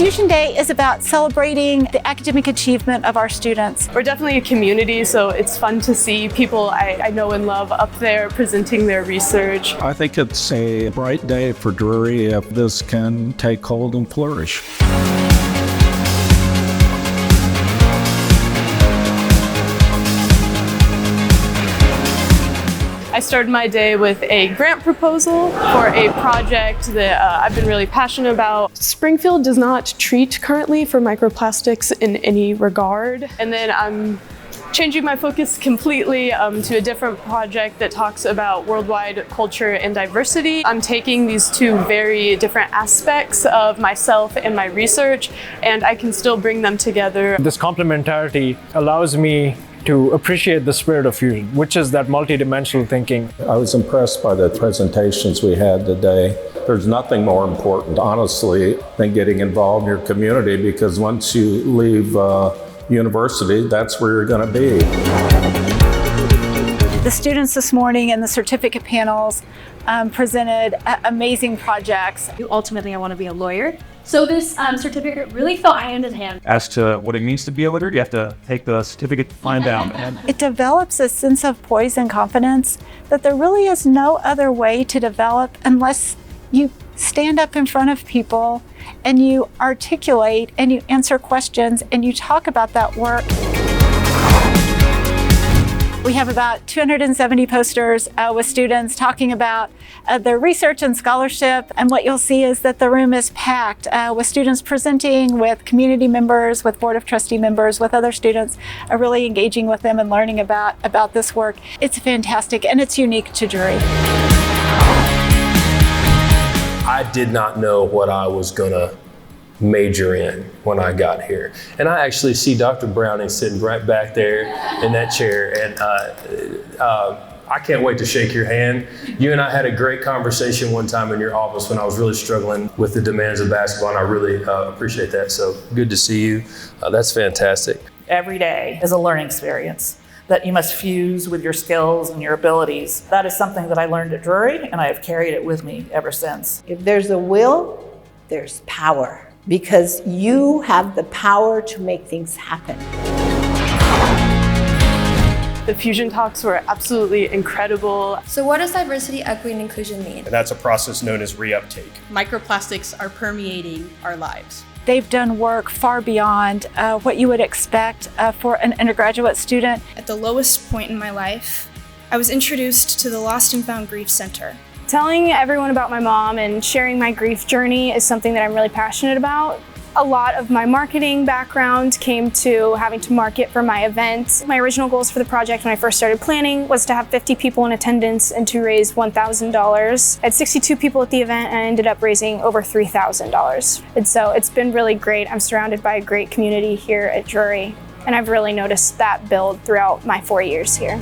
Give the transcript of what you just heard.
Fusion Day is about celebrating the academic achievement of our students. We're definitely a community, so it's fun to see people I know and love up there presenting their research. I think it's a bright day for Drury if this can take hold and flourish. I started my day with a grant proposal for a project that I've been really passionate about. Springfield does not treat currently for microplastics in any regard. And then I'm changing my focus completely to a different project that talks about worldwide culture and diversity. I'm taking these two very different aspects of myself and my research, and I can still bring them together. This complementarity allows me to appreciate the spirit of fusion, which is that multidimensional thinking. I was impressed by the presentations we had today. There's nothing more important, honestly, than getting involved in your community, because once you leave university, that's where you're going to be. The students this morning in the certificate panels presented amazing projects. Ultimately, I want to be a lawyer. So this certificate really felt hand in hand. As to what it means to be a lawyer, you have to take the certificate to find out. It develops a sense of poise and confidence that there really is no other way to develop unless you stand up in front of people and you articulate and you answer questions and you talk about that work. We have about 270 posters with students talking about their research and scholarship, and what you'll see is that the room is packed with students presenting, with community members, with Board of Trustee members, with other students, really engaging with them and learning about this work. It's fantastic and it's unique to Drury. I did not know what I was gonna major in when I got here. And I actually see Dr. Browning sitting right back there in that chair, and I can't wait to shake your hand. You and I had a great conversation one time in your office when I was really struggling with the demands of basketball, and I really appreciate that. So good to see you. That's fantastic. Every day is a learning experience that you must fuse with your skills and your abilities. That is something that I learned at Drury, and I have carried it with me ever since. If there's a will, there's power, because you have the power to make things happen. The Fusion Talks were absolutely incredible. So what does diversity, equity, and inclusion mean? And that's a process known as reuptake. Microplastics are permeating our lives. They've done work far beyond what you would expect for an undergraduate student. At the lowest point in my life, I was introduced to the Lost and Found Grief Center. Telling everyone about my mom and sharing my grief journey is something that I'm really passionate about. A lot of my marketing background came to having to market for my event. My original goals for the project when I first started planning was to have 50 people in attendance and to raise $1,000. I had 62 people at the event and I ended up raising over $3,000. And so it's been really great. I'm surrounded by a great community here at Drury, and I've really noticed that build throughout my 4 years here.